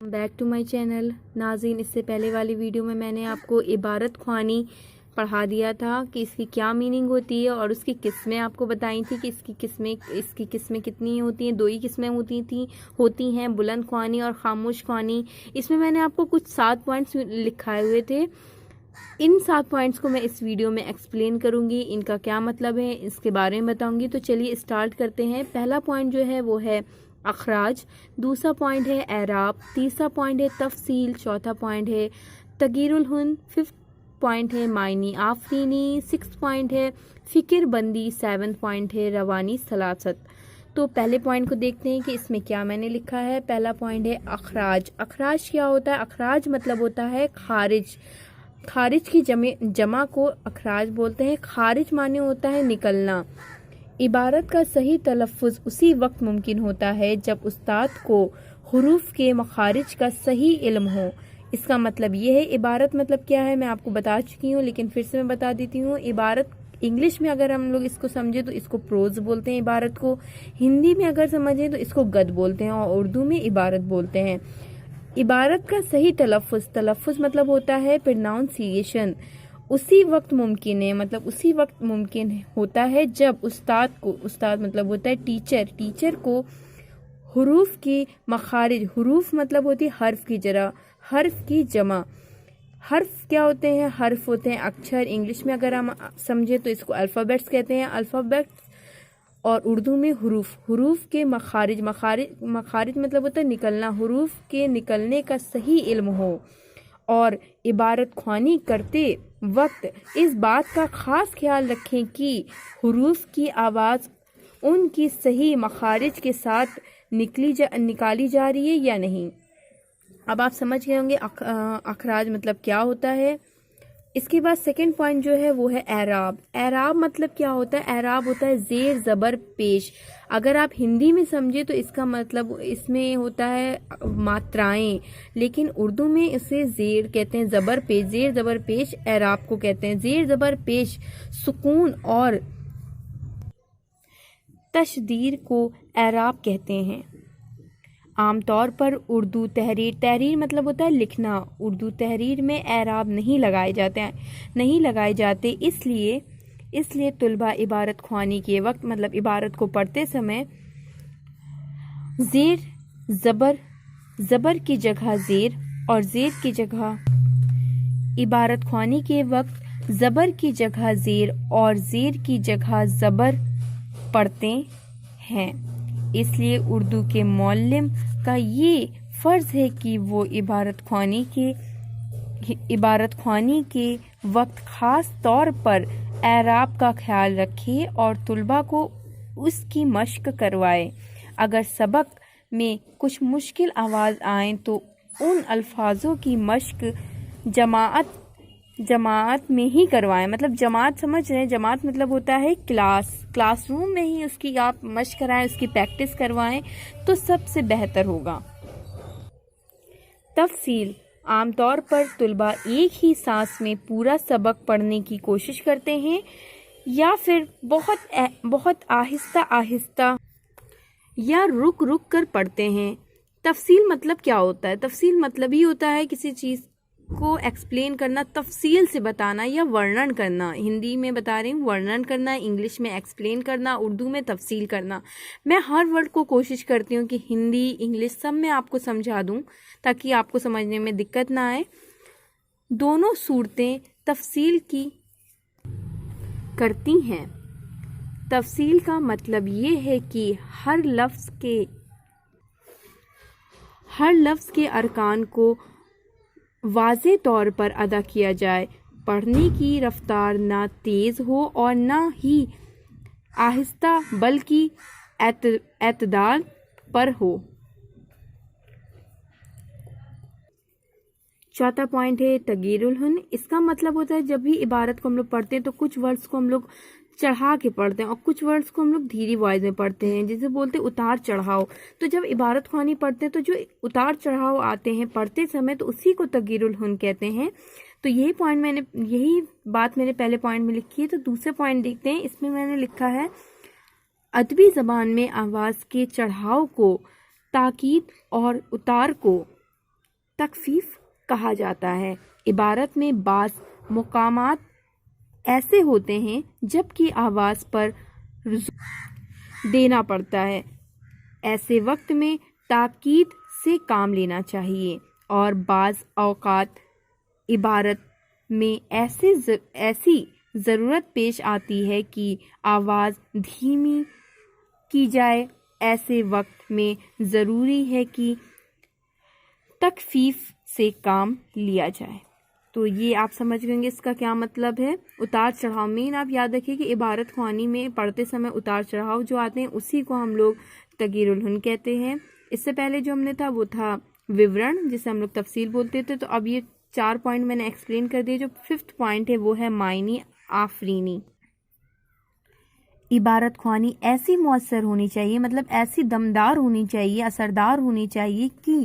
Back to my channel. नाज़रीन, इससे पहले वाली वीडियो में मैंने आपको इबारत ख्वानी पढ़ा दिया था कि इसकी क्या मीनिंग होती है और उसकी किस्में आपको बताई थी कि इसकी किस्में कितनी होती हैं। 2 ही किस्में होती हैं, बुलंद ख्वानी और खामोश ख्वानी। इसमें मैंने आपको कुछ 7 पॉइंट्स लिखाए हुए थे। इन 7 पॉइंट्स को मैं इस वीडियो में एक्सप्लेन करूंगी, इनका क्या मतलब है इसके बारे में बताऊंगी। तो चलिए स्टार्ट करते हैं। पहला पॉइंट जो है वो है अखराज, दूसरा पॉइंट है एराब, तीसरा पॉइंट है तफसील, चौथा पॉइंट है तगीरुल हुन, 5th पॉइंट है मायनी आफरीनी, 6th पॉइंट है फिक्र बंदी, 7th पॉइंट है रवानी सलासत। तो पहले पॉइंट को देखते हैं कि इसमें क्या मैंने लिखा है। पहला पॉइंट है अखराज। अखराज क्या होता है? अखराज मतलब होता है खारिज। खारिज की जमा को अखराज बोलते हैं। खारिज माने होता है निकलना। इबारत का सही तलफ़्फ़ुज़ उसी वक्त मुमकिन होता है जब उस्ताद को हुरूफ के मखारिज का सही इल्म हो। इसका मतलब ये है, इबारत मतलब क्या है मैं आपको बता चुकी हूँ, लेकिन फिर से मैं बता देती हूँ। इबारत इंग्लिश में अगर हम लोग इसको समझे तो इसको प्रोज बोलते हैं इबारत को। हिंदी में अगर समझें तो इसको गद बोलते हैं और उर्दू में इबारत बोलते हैं। इबारत का सही तलफ़्फ़ुज़ मतलब होता है प्रोनाउंसिएशन। उसी वक्त मुमकिन है, मतलब उसी वक्त मुमकिन होता है जब उस्ताद मतलब होता है टीचर को हुरूफ की मखारिज, हुरूफ मतलब होती है हर्फ की जमा। हर्फ क्या होते हैं? हर्फ होते हैं अक्षर। इंग्लिश में अगर हम समझे तो इसको अल्फ़ाबेट्स कहते हैं, अल्फ़ाबेट्स। और उर्दू में हुरूफ के मखारिज मतलब होता है निकलना। हुरूफ के निकलने का सही इल्म हो। और इबारत ख्वानी करते वक्त इस बात का ख़ास ख्याल रखें कि हुरूफ की आवाज़ उनकी सही मखारिज के साथ निकाली जा रही है या नहीं। अब आप समझ गए होंगे अखराज मतलब क्या होता है। इसके बाद सेकंड पॉइंट जो है वो है एराब। एराब मतलब क्या होता है? एराब होता है जेर ज़बर पेश। अगर आप हिंदी में समझे तो इसका मतलब इसमें होता है मात्राएं, लेकिन उर्दू में इसे जेर कहते हैं, ज़बर पेश, जेर ज़बर पेश एराब को कहते हैं। जेर ज़बर पेश सुकून और तशदीर को एराब कहते हैं। आमतौर पर उर्दू तहरीर मतलब होता है लिखना। उर्दू तहरीर में एराब नहीं लगाए जाते। इसलिए तुलबा इबारत ख्वानी के वक्त मतलब इबारत को पढ़ते समय ज़बर की जगह ज़ेर और ज़ेर की जगह इबारत ख्वानी के वक्त ज़बर की जगह ज़ेर और ज़ेर की जगह ज़बर पढ़ते हैं। इसलिए उर्दू के मौल्लिम का ये फ़र्ज़ है कि वो इबारत ख्वानी के वक्त ख़ास तौर पर एराब का ख्याल रखे और तुलबा को उसकी मश्क करवाए। अगर सबक में कुछ मुश्किल आवाज़ आए तो उन अल्फाजों की मश्क जमात में ही करवाएं। मतलब जमात समझ रहे हैं? जमात मतलब होता है क्लासरूम में ही उसकी आप मश्क कराएं, उसकी प्रैक्टिस करवाएं तो सबसे बेहतर होगा। तफसील। आमतौर पर तुलबा एक ही सांस में पूरा सबक पढ़ने की कोशिश करते हैं या फिर बहुत आहिस्ता या रुक कर पढ़ते हैं। तफसील मतलब क्या होता है? तफसील मतलब ही होता है किसी चीज़ को एक्सप्लेन करना, तफसील से बताना या वर्णन करना। हिंदी में बता रही हूँ वर्णन करना, इंग्लिश में एक्सप्लेन करना, उर्दू में तफसील करना। मैं हर वर्ड को कोशिश करती हूँ कि हिंदी इंग्लिश सब में आपको समझा दूँ ताकि आपको समझने में दिक्कत ना आए। दोनों सूरतें तफसील की करती हैं। तफसील का मतलब ये है कि हर लफ्ज़ के अरकान को वाज़े तौर पर अदा किया जाए। पढ़ने की रफ्तार ना तेज़ हो और ना ही आहिस्ता, बल्कि एतदाल पर हो। चौथा पॉइंट है तगीरुल हुन। इसका मतलब होता है जब भी इबारत को हम लोग पढ़ते हैं तो कुछ वर्ड्स को हम लोग चढ़ा के पढ़ते हैं और कुछ वर्ड्स को हम लोग धीरे वॉइस में पढ़ते हैं, जिसे बोलते हैं उतार चढ़ाव। तो जब इबारत ख्वानी पढ़ते हैं तो जो उतार चढ़ाव आते हैं पढ़ते समय तो उसी को तगीरुल हुन कहते हैं। तो यही बात मैंने पहले पॉइंट में लिखी है। तो दूसरे पॉइंट देखते हैं। इसमें मैंने लिखा है अदबी ज़बान में आवाज़ के चढ़ाव को, ताकीद और उतार को تخفیف کہا جاتا ہے۔ عبارت میں بعض مقامات ایسے ہوتے ہیں جبکہ آواز پر زور دینا پڑتا ہے، ایسے وقت میں تاکید سے کام لینا چاہیے، اور بعض اوقات عبارت میں ایسی ضرورت پیش آتی ہے کہ آواز دھیمی کی جائے، ایسے وقت میں ضروری ہے کہ تخفیف سے کام لیا جائے۔ تو یہ آپ سمجھ گئے اس کا کیا مطلب ہے۔ اتار چڑھاؤ مین آپ یاد رکھیے کہ عبارت خوانی میں پڑھتے سمے اتار چڑھاؤ جو آتے ہیں اسی کو ہم لوگ تغیر الہن کہتے ہیں۔ اس سے پہلے جو ہم نے تھا وہ تھا وورن، جسے ہم لوگ تفصیل بولتے تھے۔ تو اب یہ 4 پوائنٹ میں نے ایکسپلین کر دیے۔ جو 5th پوائنٹ ہے وہ ہے معنی آفرینی۔ عبارت خوانی ایسی مؤثر ہونی چاہیے، مطلب ایسی دمدار ہونی چاہیے، اثردار ہونی چاہیے کہ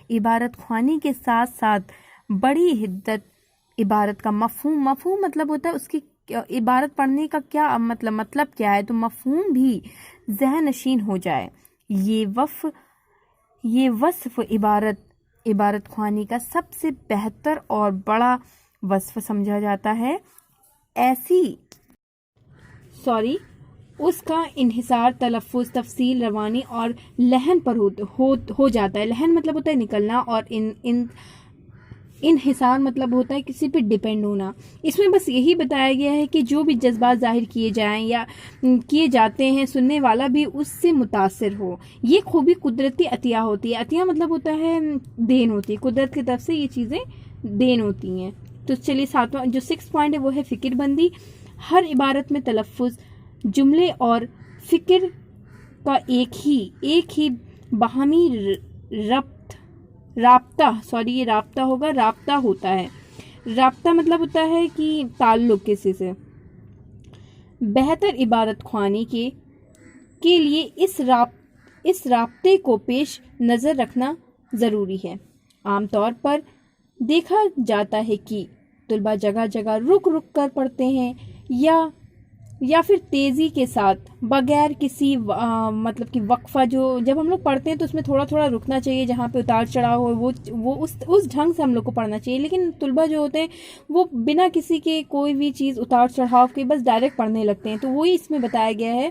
عبارت خوانی کے ساتھ ساتھ بڑی حدت عبارت کا مفہوم مطلب ہوتا ہے اس کی عبارت پڑھنے کا کیا مطلب کیا ہے، تو مفہوم بھی ذہن نشین ہو جائے۔ یہ وصف عبارت خوانی کا سب سے بہتر اور بڑا وصف سمجھا جاتا ہے۔ اس کا انحصار تلفظ، تفصیل، روانی اور لحن پر ہو جاتا ہے۔ لحن مطلب ہوتا ہے نکلنا، اور انحصار مطلب ہوتا ہے کسی پہ ڈیپینڈ ہونا۔ اس میں بس یہی بتایا گیا ہے کہ جو بھی جذبات ظاہر کیے جائیں یا کیے جاتے ہیں، سننے والا بھی اس سے متاثر ہو۔ یہ خوبی قدرتی عطیہ ہوتی ہے۔ عطیہ مطلب ہوتا ہے دین ہوتی ہے، قدرت کی طرف سے یہ چیزیں دین ہوتی ہیں۔ تو چلیے 7واں جو 6 پوائنٹ ہے وہ ہے فکر بندی۔ ہر عبارت میں تلفظ، جملے اور فکر کا ایک ہی باہمی رابطہ ہوتا ہے۔ رابطہ مطلب ہوتا ہے کہ تعلق کسی سے۔ بہتر عبارت خوانی کے لیے اس رابطے کو پیش نظر رکھنا ضروری ہے۔ عام طور پر دیکھا جاتا ہے کہ طلباء جگہ جگہ رک کر پڑھتے ہیں یا پھر تیزی کے ساتھ بغیر کسی مطلب کہ وقفہ، جو جب ہم لوگ پڑھتے ہیں تو اس میں تھوڑا رکنا چاہیے، جہاں پہ اتار چڑھاؤ ہو وہ اس ڈھنگ سے ہم لوگ کو پڑھنا چاہیے۔ لیکن طلباء جو ہوتے ہیں وہ بنا کسی کے کوئی بھی چیز اتار چڑھاؤ کے بس ڈائریکٹ پڑھنے لگتے ہیں، تو وہی اس میں بتایا گیا ہے۔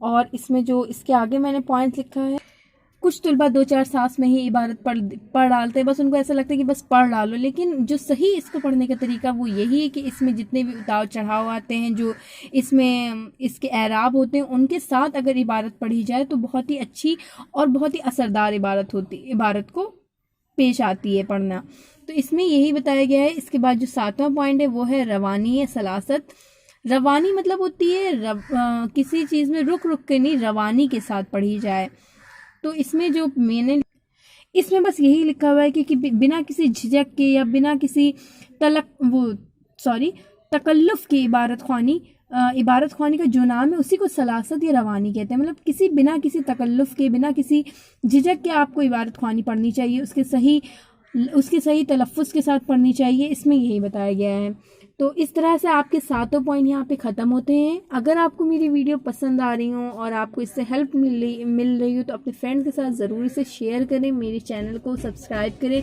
اور اس میں جو اس کے آگے میں نے پوائنٹ لکھا ہے، کچھ طلباء 2-4 سانس میں ہی عبارت پڑھ ڈالتے ہیں، بس ان کو ایسا لگتا ہے کہ بس پڑھ ڈالو، لیکن جو صحیح اس کو پڑھنے کا طریقہ وہ یہی ہے کہ اس میں جتنے بھی اتار چڑھاؤ آتے ہیں، جو اس میں اس کے اعراب ہوتے ہیں، ان کے ساتھ اگر عبارت پڑھی جائے تو بہت ہی اچھی اور بہت ہی اثردار عبارت کو پیش آتی ہے پڑھنا۔ تو اس میں یہی بتایا گیا ہے۔ اس کے بعد جو 7واں پوائنٹ ہے وہ ہے روانی سلاست۔ روانی مطلب ہوتی ہے کسی چیز میں رک کے نہیں، روانی کے ساتھ پڑھی جائے۔ تو اس میں جو اس میں بس یہی لکھا ہوا ہے کہ بنا کسی جھجک کے یا بنا کسی تکلف کی عبارت خوانی کا جو نام ہے اسی کو سلاست یا روانی کہتے ہیں۔ مطلب بنا کسی تکلف کے، بنا کسی جھجک کے آپ کو عبارت خوانی پڑھنی چاہیے، اس کے صحیح تلفظ کے ساتھ پڑھنی چاہیے۔ اس میں یہی بتایا گیا ہے۔ تو اس طرح سے آپ کے 7 پوائنٹ یہاں پہ ختم ہوتے ہیں۔ اگر آپ کو میری ویڈیو پسند آ رہی ہوں اور آپ کو اس سے ہیلپ مل رہی ہو تو اپنے فرینڈ کے ساتھ ضرور اسے شیئر کریں، میرے چینل کو سبسکرائب کریں۔